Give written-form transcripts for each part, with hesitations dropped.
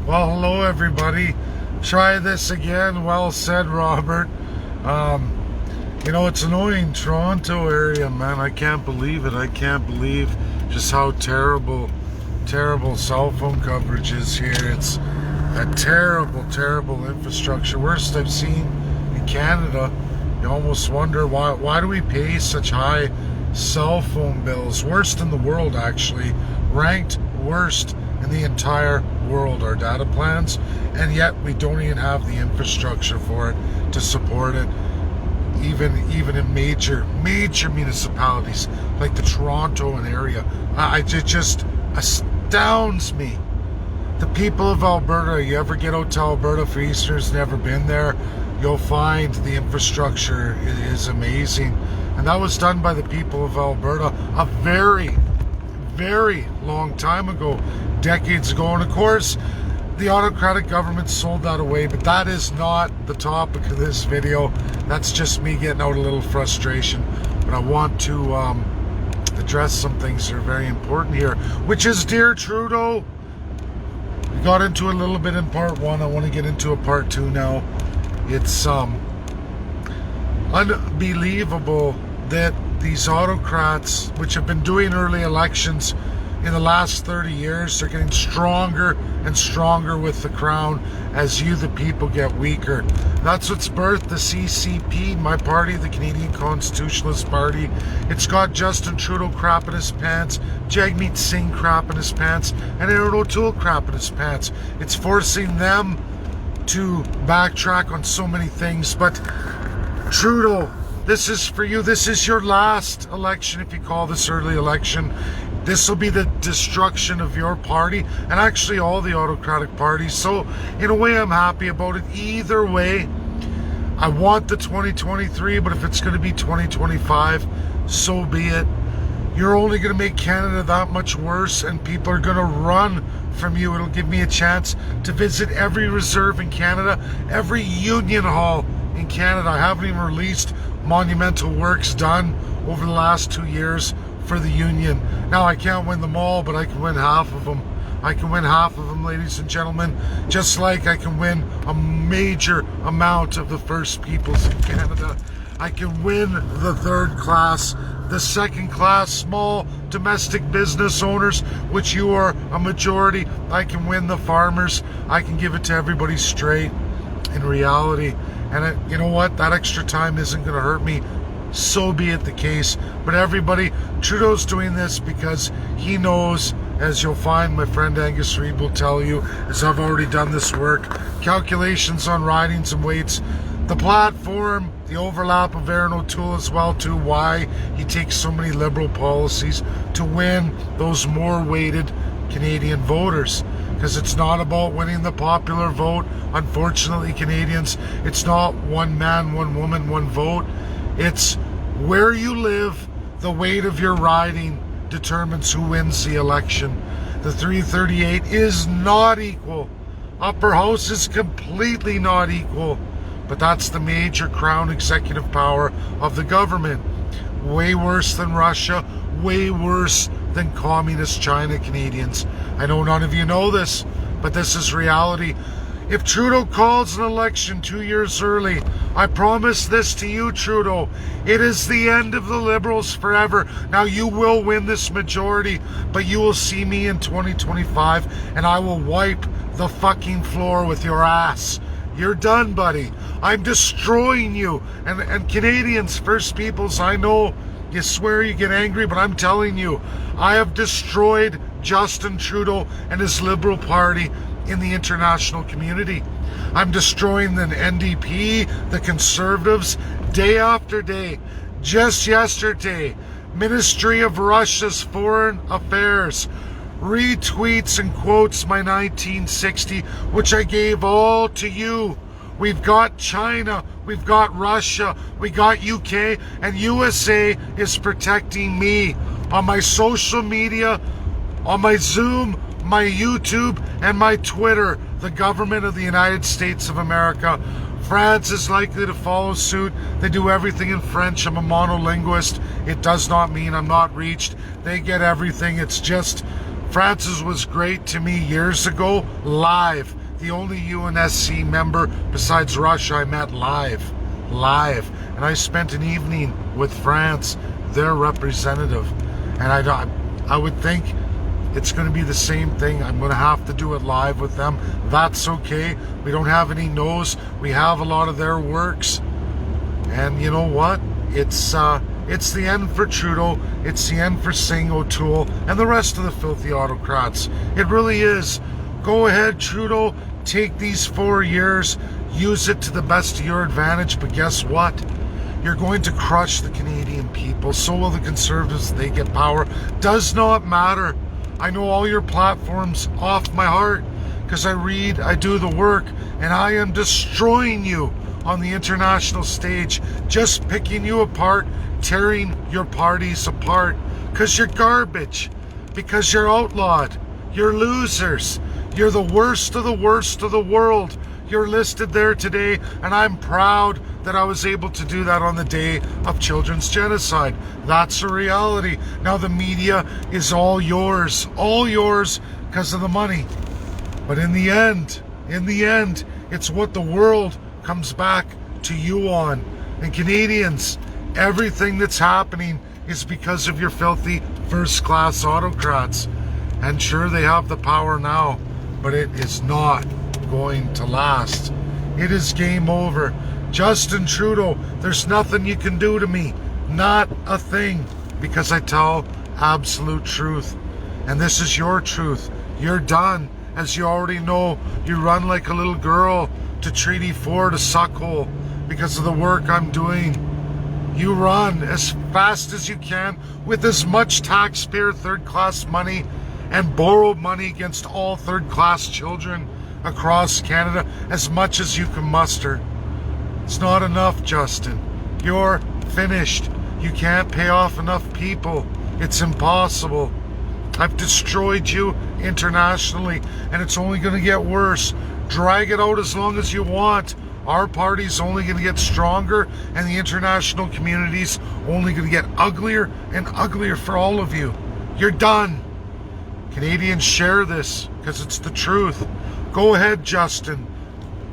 Well, hello everybody. Try this again. Well said, Robert. It's annoying. Toronto area, man. I can't believe it. I can't believe just how terrible cell phone coverage is here. It's a terrible infrastructure. Worst I've seen in Canada. You almost wonder why do we pay such high cell phone bills? Worst in the world, actually. Ranked worst in the entire world, our data plans, and yet we don't even have the infrastructure for it to support it, even in major municipalities like the Toronto area. It just astounds me. The people of Alberta, you ever get out to Alberta for Easter's never been there, you'll find the infrastructure is amazing, and that was done by the people of Alberta a very long time ago, decades ago. And of course the autocratic government sold that away, but that is not the topic of this video. That's just me getting out a little frustration. But I want to address some things that are very important here, which is, dear Trudeau, we got into a little bit in part one. I want to get into a part two now. It's unbelievable that these autocrats, which have been doing early elections in the last 30 years, they're getting stronger and stronger with the crown as you, the people, get weaker. That's what's birthed the CCP, my party, the Canadian Constitutionalist Party. It's got Justin Trudeau crap in his pants, Jagmeet Singh crap in his pants, and Aaron O'Toole crap in his pants. It's forcing them to backtrack on so many things. But Trudeau, this is for you. This is your last election, if you call this early election. This will be the destruction of your party, and actually all the autocratic parties. So in a way, I'm happy about it. Either way, I want the 2023, but if it's going to be 2025, so be it. You're only going to make Canada that much worse, and people are going to run from you. It'll give me a chance to visit every reserve in Canada, every union hall in Canada. I haven't even released monumental works done over the last 2 years for the union. Now, I can't win them all, but I can win half of them. I can win half of them, ladies and gentlemen, just like I can win a major amount of the First Peoples in Canada. I can win the third class, the second class, small domestic business owners, which you are a majority. I can win the farmers. I can give it to everybody straight in reality. And you know what? That extra time isn't going to hurt me. So be it the case. But everybody, Trudeau's doing this because he knows, as you'll find my friend Angus Reid will tell you, as I've already done this work, calculations on ridings and weights, the platform, the overlap of Aaron O'Toole as well too, why he takes so many liberal policies to win those more weighted Canadian voters. Because it's not about winning the popular vote. Unfortunately, Canadians, it's not one man, one woman, one vote. It's where you live, the weight of your riding determines who wins the election. The 338 is not equal. Upper House is completely not equal. But that's the major crown executive power of the government. Way worse than Russia, way worse than communist China, Canadians. I know none of you know this, but this is reality. If Trudeau calls an election 2 years early, I promise this to you, Trudeau, it is the end of the Liberals forever. Now, you will win this majority, but you will see me in 2025, and I will wipe the fucking floor with your ass. You're done, buddy. I'm destroying you. And Canadians, First Peoples, I know you swear, you get angry, but I'm telling you, I have destroyed Justin Trudeau and his Liberal Party in the international community. I'm destroying the NDP, the Conservatives, day after day. Just yesterday, Ministry of Russia's Foreign Affairs retweets and quotes my 1960, which I gave all to you. We've got China, we've got Russia, we got UK, and USA is protecting me on my social media, on my Zoom, my YouTube, and my Twitter. The government of the United States of America. France is likely to follow suit. They do everything in French. I'm a monolinguist. It does not mean I'm not reached. They get everything. It's just, Francis was great to me years ago, live. the only UNSC member besides Russia I met live. And I spent an evening with France, their representative. And I would think it's going to be the same thing. I'm going to have to do it live with them. That's okay. We don't have any no's. We have a lot of their works. And you know what? It's the end for Trudeau. It's the end for Singh, O'Toole, and the rest of the filthy autocrats. It really is. Go ahead, Trudeau. Take these 4 years. Use it to the best of your advantage. But guess what? You're going to crush the Canadian people. So will the Conservatives. They get power. Does not matter. I know all your platforms off my heart because I read, I do the work, and I am destroying you on the international stage, just picking you apart, tearing your parties apart because you're garbage, because you're outlawed, you're losers, you're the worst of the worst of the world. You're listed there today, and I'm proud that I was able to do that on the day of children's genocide. That's a reality. Now the media is all yours because of the money. But in the end, it's what the world comes back to you on. And Canadians, everything that's happening is because of your filthy first-class autocrats. And sure, they have the power now, but it is not going to last. It is game over. Justin Trudeau, there's nothing you can do to me. Not a thing. Because I tell absolute truth. And this is your truth. You're done. As you already know, you run like a little girl to Treaty 4 to Suckhole because of the work I'm doing. You run as fast as you can with as much taxpayer third-class money and borrowed money against all third-class children across Canada, as much as you can muster. It's not enough, Justin. You're finished. You can't pay off enough people. It's impossible. I've destroyed you internationally, and it's only going to get worse. Drag it out as long as you want. Our party's only going to get stronger, and the international community's only going to get uglier and uglier for all of you. You're done. Canadians, share this because it's the truth. Go ahead, Justin.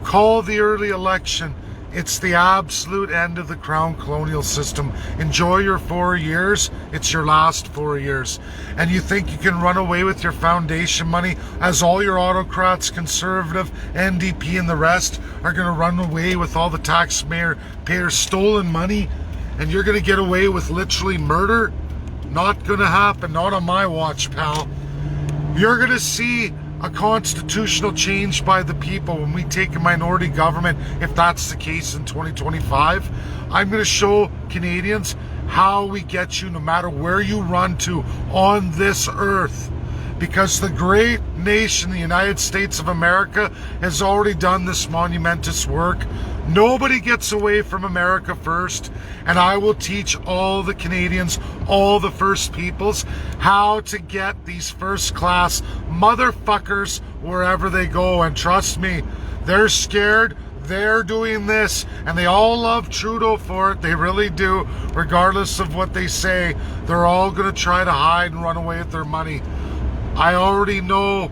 Call the early election. It's the absolute end of the Crown colonial system. Enjoy your 4 years. It's your last 4 years. And you think you can run away with your foundation money as all your autocrats, Conservative, NDP, and the rest are going to run away with all the taxpayer stolen money? And you're going to get away with literally murder? Not going to happen. Not on my watch, pal. You're going to see a constitutional change by the people when we take a minority government, if that's the case in 2025. I'm going to show Canadians how we get you no matter where you run to on this earth. Because the great nation, the United States of America, has already done this monumentous work. Nobody gets away from America first, and I will teach all the Canadians, all the First Peoples, how to get these first-class motherfuckers wherever they go. And trust me, they're scared. They're doing this, and they all love Trudeau for it. They really do. Regardless of what they say, they're all going to try to hide and run away with their money. I already know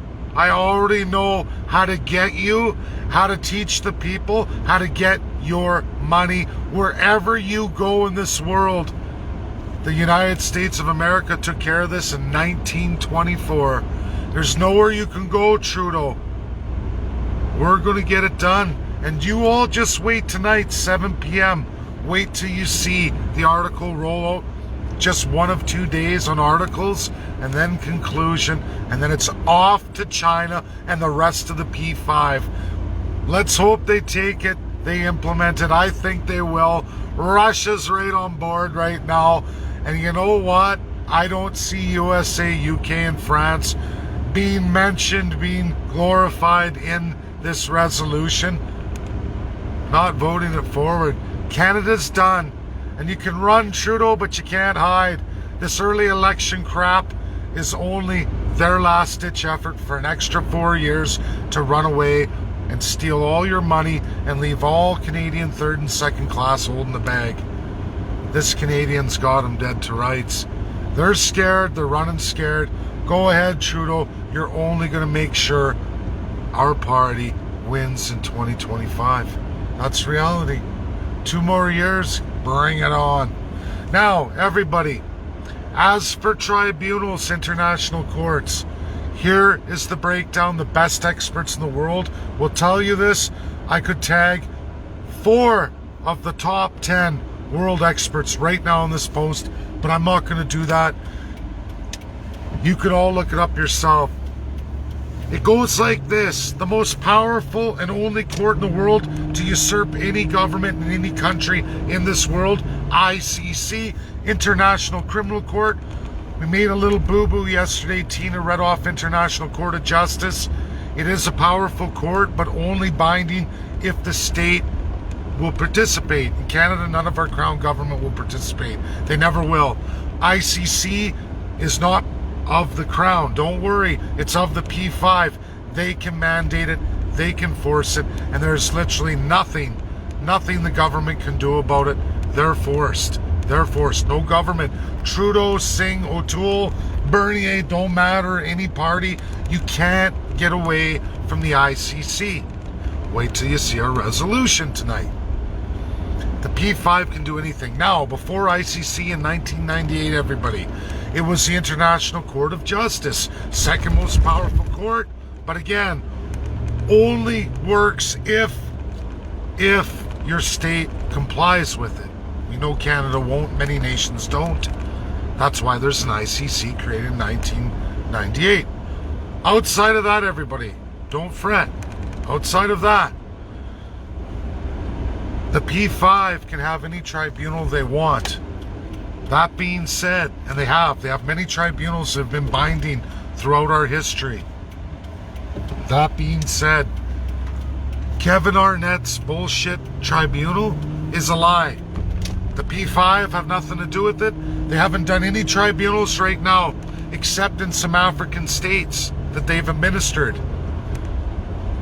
how to get you, how to teach the people, how to get your money wherever you go in this world. The United States of America took care of this in 1924. There's nowhere you can go, Trudeau. We're going to get it done. And you all just wait tonight, 7 p.m. Wait till you see the article roll out. Just 1 of 2 days on articles, and then conclusion, and then it's off to China and the rest of the P5. Let's hope they take it, they implement it. I think they will. Russia's right on board right now, and you know what? I don't see USA, UK, and France being mentioned, being glorified in this resolution. Not voting it forward. Canada's done. And you can run, Trudeau, but you can't hide. This early election crap is only their last-ditch effort for an extra 4 years to run away and steal all your money and leave all Canadian third and second class holding the bag. This Canadian's got them dead to rights. They're scared. They're running scared. Go ahead, Trudeau. You're only going to make sure our party wins in 2025. That's reality. 2 more years, bring it on. Now, everybody, as for tribunals, international courts, here is the breakdown. The best experts in the world will tell you this. I could tag 4 of the top 10 world experts right now on this post, but I'm not going to do that. You could all look it up yourself. It goes like this: the most powerful and only court in the world to usurp any government in any country in this world, ICC, International Criminal Court. We made a little boo-boo yesterday. Tina read off International Court of Justice. It is a powerful court, but only binding if the state will participate. In Canada, none of our crown government will participate. They never will. ICC is not of the crown. Don't worry. It's of the P5. They can mandate it. They can force it. And there's literally nothing the government can do about it. They're forced. They're forced. No government. Trudeau, Singh, O'Toole, Bernier, don't matter. Any party. You can't get away from the ICC. Wait till you see our resolution tonight. The P5 can do anything. Now, before ICC in 1998, everybody, it was the International Court of Justice, second most powerful court, but again, only works if your state complies with it. We know Canada won't, many nations don't. That's why there's an ICC created in 1998. Outside of that, everybody, don't fret. Outside of that, the P5 can have any tribunal they want. That being said, and they have many tribunals that have been binding throughout our history. That being said, Kevin Arnett's bullshit tribunal is a lie. The P5 have nothing to do with it. They haven't done any tribunals right now, except in some African states that they've administered.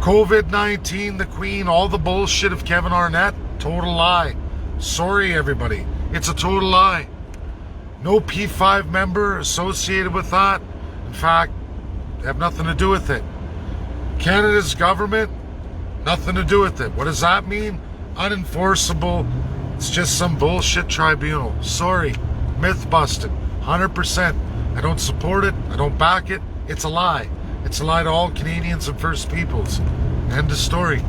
COVID-19, the Queen, all the bullshit of Kevin Arnett, total lie. Sorry, everybody. It's a total lie. No P5 member associated with that. In fact, they have nothing to do with it. Canada's government, nothing to do with it. What does that mean? Unenforceable. It's just some bullshit tribunal. Sorry. Myth busted. 100%. I don't support it. I don't back it. It's a lie. It's a lie to all Canadians and First Peoples. End of story.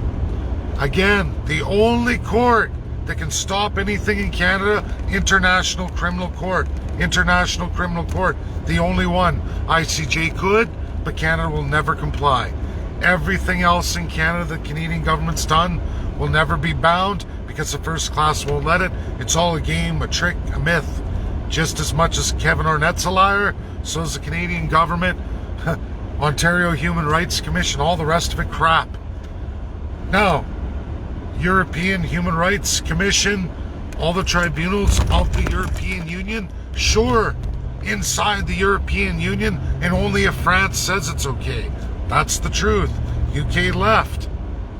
Again, the only court that can stop anything in Canada, International Criminal Court. International Criminal Court, the only one. ICJ could, but Canada will never comply. Everything else in Canada the Canadian government's done will never be bound because the first class won't let it. It's all a game, a trick, a myth. Just as much as Kevin Arnett's a liar, so is the Canadian government, Ontario Human Rights Commission, all the rest of it crap. Now, European Human Rights Commission, all the tribunals of the European Union, sure, inside the European Union, and only if France says it's okay. That's the truth. UK left.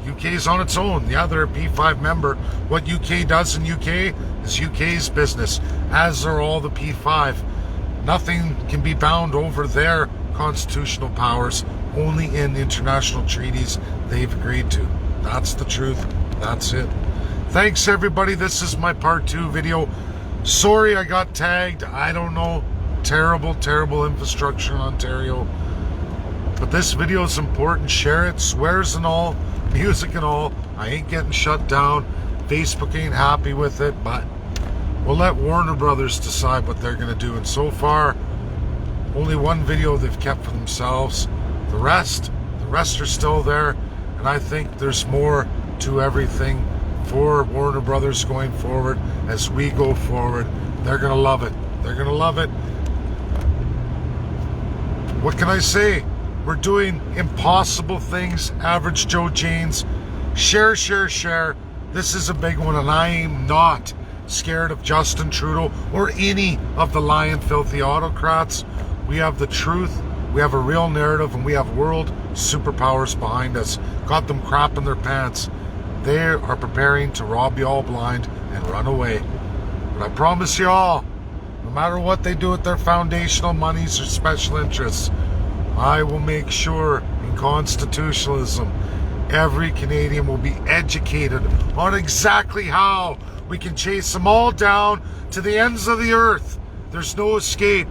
UK's on its own. Yeah, they're a P5 member. What UK does in UK is UK's business, as are all the P5. Nothing can be bound over their constitutional powers, only in international treaties they've agreed to. That's the truth. That's it. Thanks, everybody. This is my part 2 video. Sorry I got tagged. I don't know. Terrible, terrible infrastructure in Ontario. But this video is important. Share it. Swears and all. Music and all. I ain't getting shut down. Facebook ain't happy with it. But we'll let Warner Brothers decide what they're going to do. And so far, only one video they've kept for themselves. The rest are still there. And I think there's more to everything for Warner Brothers going forward as we go forward. They're going to love it. They're going to love it. What can I say? We're doing impossible things. Average Joe Janes. Share, share, share. This is a big one, and I am not scared of Justin Trudeau or any of the lying, filthy autocrats. We have the truth. We have a real narrative, and we have world superpowers behind us. Got them crapping their pants. They are preparing to rob you all blind and run away. But I promise you all, no matter what they do with their foundational monies or special interests, I will make sure in constitutionalism Every Canadian will be educated on exactly how we can chase them all down to the ends of the earth. There's no escape.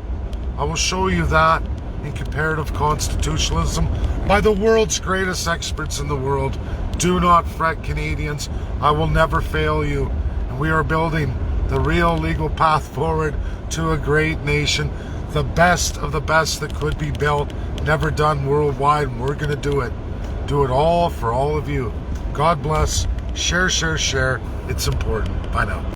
I will show you that in comparative constitutionalism by the world's greatest experts in the world. Do not fret, Canadians. I will never fail you. And we are building the real legal path forward to a great nation. The best of the best that could be built, never done worldwide, and we're going to do it. Do it all for all of you. God bless. Share, share, share. It's important. Bye now.